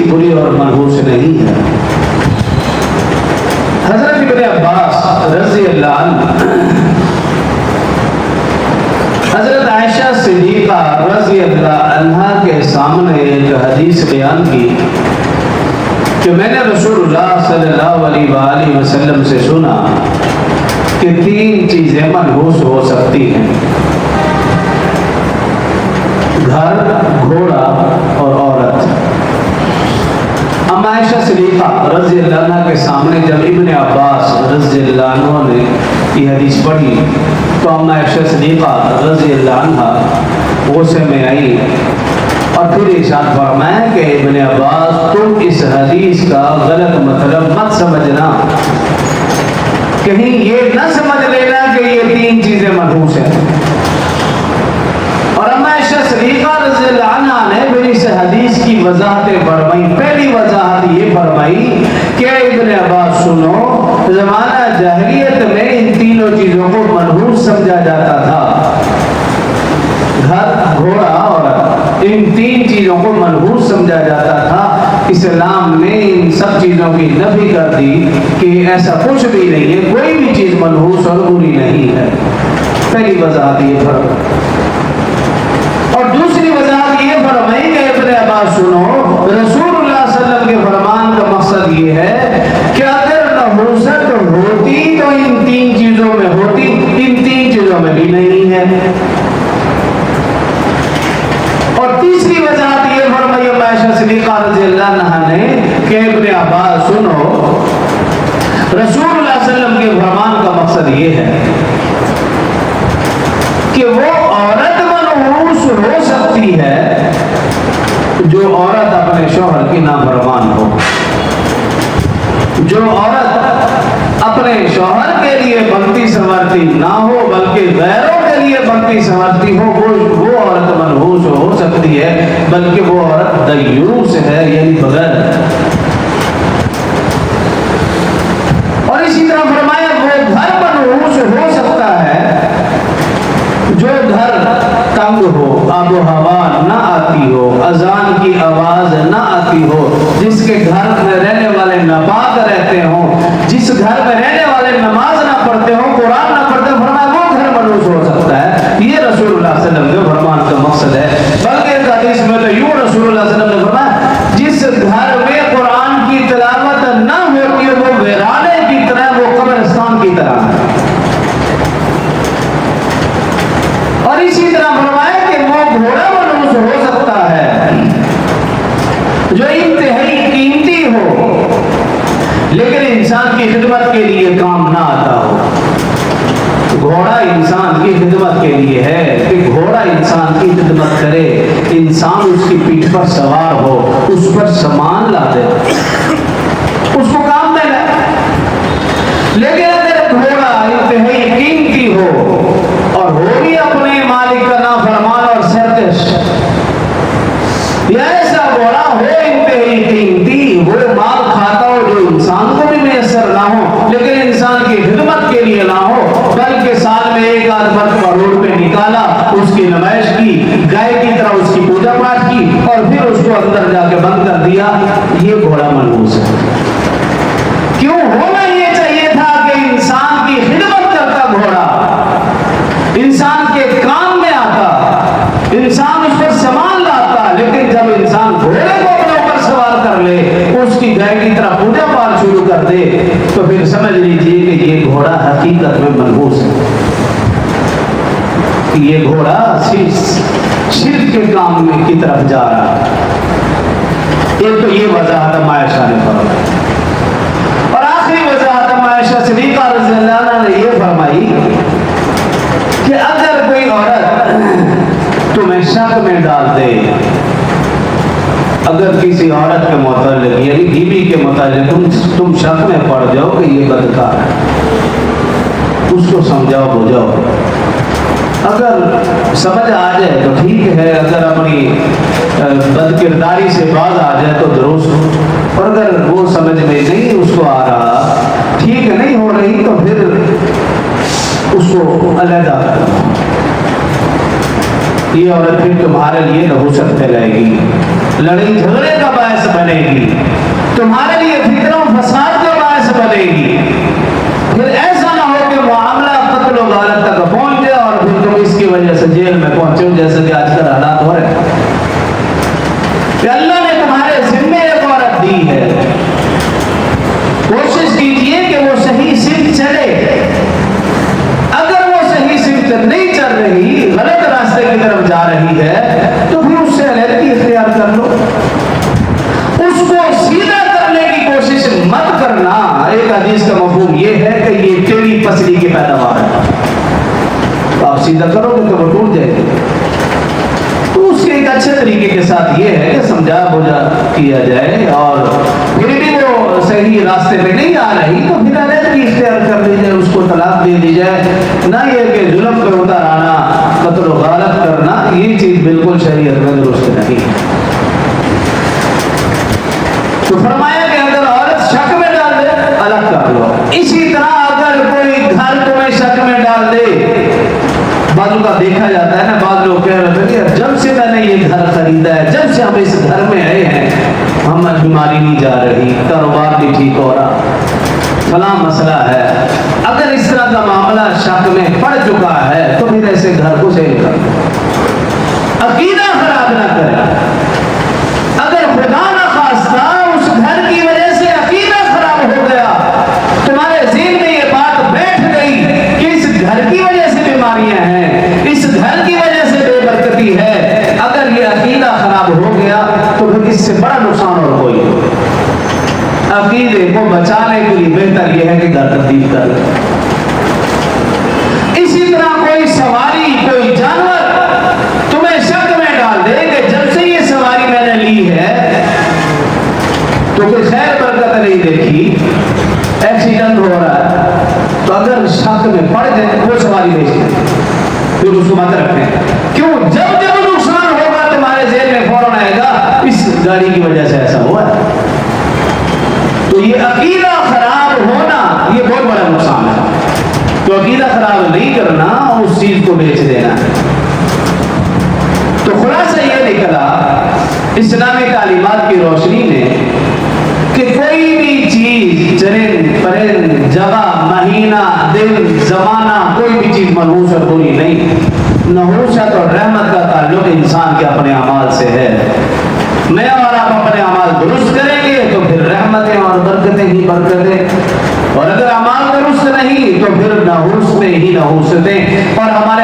بری اور منحوس نہیں ہے۔ حضرت ابن عباس رضی اللہ عنہ حضرت عائشہ صدیقہ رضی اللہ عنہا کے سامنے ایک حدیث بیان کی کہ میں نے رسول اللہ صلی اللہ علیہ وآلہ وسلم سے سنا کہ 3 چیزیں منحوس ہو سکتی ہیں: گھر، گھوڑا اور عورت۔ اما عائشہ صدیقہ رضی اللہ عنہ کے سامنے جب ابن عباس رضی اللہ عنہ نے یہ حدیث پڑھی تو اما عائشہ صدیقہ رضی اللہ عنہ غصے میں آئی اور پھر ارشاد فرمایا کہ ابن عباس تم اس حدیث کا غلط مطلب مت سمجھنا، کہیں یہ نہ سمجھ لینا کہ یہ 3 چیزیں منحوس ہیں۔ اور اما عائشہ صدیقہ رضی اللہ عنہ نے پھر اس حدیث کی وضاحتیں فرمائی۔ پہلی وضاحت یہ فرمائی کہ ابن عباس سنو، زمانہ جاہلیت میں ان تینوں چیزوں کو منحوس سمجھا جاتا تھا، گھر، گھوڑا اور ان 3 چیزوں کو منحوس سمجھا جاتا تھا۔ اسلام نے ان سب چیزوں کی نفی کر دی کہ ایسا کچھ بھی نہیں ہے، کوئی بھی چیز منحوس اور بری نہیں ہے۔ پہلی وضاحت یہ فرق۔ اور دوسری وضاحت یہ فرمائی کہ ابن عباس سنو، رسول اللہ صلی اللہ علیہ وسلم کے فرمان کا مقصد یہ ہے کہ اگر نحوست ہوتی تو ان 3 چیزوں میں ہوتی، ان 3 چیزوں میں بھی نہیں ہے۔ اور تیسری وضاحت یہ فرمائی اما عائشہ صدیقہ رضی اللہ عنہا نے کہ ابن عباس سنو، رسول اللہ صلی اللہ علیہ وسلم کے فرمان کا مقصد یہ ہے کہ وہ عورت منحوس ہو سکتی ہے جو عورت اپنے شوہر کی نافرمان ہو، جو عورت اپنے شوہر کے لیے بنتی سنورتی نہ ہو بلکہ غیروں کے لیے بنتی سنورتی ہو، وہ عورت منحوس ہو سکتی ہے، بلکہ وہ عورت دیوس ہے، یعنی بغیر۔ اور اسی طرح فرمایا وہ گھر منحوس ہو سکتا ہے جو گھر تنگ ہو، آب و ہوا نہ آتی ہو، اذان کی آواز نہ آتی ہو، جس کے گھر میں رہنے والے ناپاک رہتے ہوں، جس گھر میں رہنے والے نماز نہ پڑھتے ہوں، قرآن نہ پڑھتے ہوں، فرمایا وہ گھر منحوس ہو سکتا ہے۔ یہ رسول اللہ صلی اللہ علیہ وسلم کے فرمان کا مقصد ہے۔ بلکہ اس حدیث میں تو یوں رسول اللہ صلی اللہ علیہ وسلم نے فرمایا جس گھر میں قرآن کی تلاوت نہ ہوتی ہے وہ ویرانے کی طرح، وہ قبرستان کی طرح ہے۔ اور اسی طرح فرمایا کہ وہ گھوڑا منحوس ہو سکتا ہے جو انتہائی قیمتی ہو لیکن انسان کی خدمت کے لیے کام نہ آتا ہو۔ گھوڑا انسان کی خدمت کے لیے ہے کہ گھوڑا انسان کی خدمت کرے، انسان اس کی پیٹھ پر سوار ہو، اس پر سامان لا دے، اس کو کام میں لائے۔ لیکن اگر گھوڑا انتہائی قیمتی ہو اور ہو بھی اپنے مالک کا نافرمان اور سرکش، یا ایسا گھوڑا ہو انتہائی قیمتی، وہ مال کھاتا ہو جو انسان کو بھی میسر نہ ہو لیکن انسان کی خدمت کے لیے نہ ہو، بلکہ سال میں 1 آدھ مرتبہ روڈ پہ نکالا، اس کی نمائش کی، گائے کی طرح اس کی پوجا پاٹ کی اور پھر اس کو اندر جا کے بند کر دیا، یہ گھوڑا منحوس ہے۔ کیوں ہونا یہ چاہیے تھا کہ انسان کی خدمت کرتا گھوڑا، انسان کے کام میں آتا، انسان اس پر سامان لاتا، لیکن جب انسان گھوڑے کو اپنے اوپر سوار کر لے، اس کی گائے کی طرح پوجا پاٹ شروع کر دے، تو پھر سمجھ لیجیے کہ یہ گھوڑا حقیقت میں منحوس ہے۔ یہ گھوڑا شرک کے کام میں کی طرف جا رہا ہے۔ ایک تو یہ وضاحت اما عائشہ نے فرمائی، اور آخری وضاحت اما عائشہ صدیقہ رضی اللہ عنہا نے یہ فرمائی کہ اگر کوئی عورت تمہیں شک میں ڈال دے، اگر کسی عورت کے متعلق یعنی بیوی کے متعلق تم شک میں پڑ جاؤ کہ یہ بدکار ہے، اس کو سمجھاؤ بجھاؤ، اگر سمجھ آ جائے تو ٹھیک ہے، اگر اپنی بد کرداری سے باز آ جائے تو درست، اور اگر وہ سمجھ میں نہیں اس کو آ رہا، ٹھیک نہیں ہو رہی، تو پھر اس کو علیحدہ کر دو۔ یہ عورت پھر تمہارے لیے نحوست پھیلائے گی، لڑائی جھگڑے کا باعث بنے گی۔ گی، تمہارے لیے فتنہ و فساد کا باعث بنے گی، پھر ایسا نہ ہو کہ معاملہ قتل و غارت تک پہنچ جائے اور پھر تم اس کی وجہ سے جیل میں پہنچو، جیسے کہ آج کل حالات ہو رہے ہیں کہ اللہ نے تمہارے ذمے ایک عورت دی ہے، کوشش کیجئے کہ وہ صحیح سمت چلے، اگر وہ صحیح سمت نہیں چل رہی، غلط راستے کی طرف جا رہی ہے، تو پھر اس سے علیحدگی اختیار کر لو، اس کو سیدھا کرنے کی کوشش مت کرنا۔ ایک حدیث کا مفہوم یہ ہے کہ یہ ٹیڑھی پسلی کی پیداوار ہے، تو آپ سیدھا کرو گے تو وہ ٹوٹ جائے گی۔ تو اس کے ایک اچھے طریقے کے ساتھ یہ ہے کہ سمجھا بوجھا کیا جائے، اور پھر بھی وہ صحیح راستے پہ نہیں آ رہی تو پھر علیحدگی اختیار کر لی جائے، اس کو طلاق دے دی جائے۔ نہ یہ کہ ظلم پہ اتر آنا، قتل و غارت کرنا، یہ چیز بالکل شریعت میں درست نہیں۔ تو فرمایا کہ اگر عورت شک میں ڈال دے الگ کر لو، اسی طرح اگر کوئی گھر تمہیں شک میں ڈال دے، بعضوں کا دیکھا جاتا ہے نا، بعض لوگ کہہ رہے ہیں کہ جب سے میں نے یہ گھر خریدا ہے، جب سے ہم اس گھر میں آئے ہیں، ہمیں بیماری نہیں جا رہی، کاروبار بھی ٹھیک ہو رہا، فلاں مسئلہ ہے۔ اگر اس طرح کا معاملہ شک میں پڑ چکا ہے تو پھر ایسے گھر کو سیل کر دو، عقیدہ خراب نہ کرے۔ اگر خدا نہ خواستہ اس گھر کی وجہ سے عقیدہ خراب ہو گیا، تمہارے ذہن میں یہ بات بیٹھ گئی کہ اس گھر کی وجہ سے بیماریاں ہیں، اس گھر کی وجہ سے بے برکتی ہے، اگر یہ عقیدہ خراب ہو گیا تو پھر اس سے بڑا نقصان اور کوئی نہیں۔ عقیدے کو بچانے کے لیے بہتر یہ ہے کہ گھر تبدیل کر لیں۔ اسی طرح کوئی سواری، کوئی جانور تمہیں شک میں ڈال دے کہ جب سے یہ سواری میں نے لی ہے تو کوئی خیر برکت نہیں دیکھی، ایکسیڈنٹ ہو رہا ہے، تو اگر شک میں پڑ جائے وہ سواری بیچ دیں، پھر اس کو مت رکھیں۔ کیوں؟ جب جب نقصان ہوگا تمہارے ذہن میں فوراً آئے گا اس گاڑی کی وجہ سے ایسا ہوا ہے۔ تو یہ عقیدہ خراب ہونا یہ بہت بڑا نقصان ہے، تو عقیدہ خراب نہیں کرنا، اس چیز کو بیچ دینا۔ تو خلاصہ یہ نکلا اسلامی تعلیمات کی روشنی میں کہ کوئی بھی چیز، چرند پرند، جگہ، مہینہ، دن، زمانہ، کوئی بھی چیز منحوس اور بری نہیں۔ نحوست اور رحمت کا تعلق انسان کے اپنے اعمال سے ہے۔ میں اور آپ اپنے اعمال درست کریں گے تو پھر رحمتیں اور برکتیں ہی برکتیں، اور اگر اعمال درست نہیں تو پھر نحوستیں ہی نحوستیں، اور ہمارے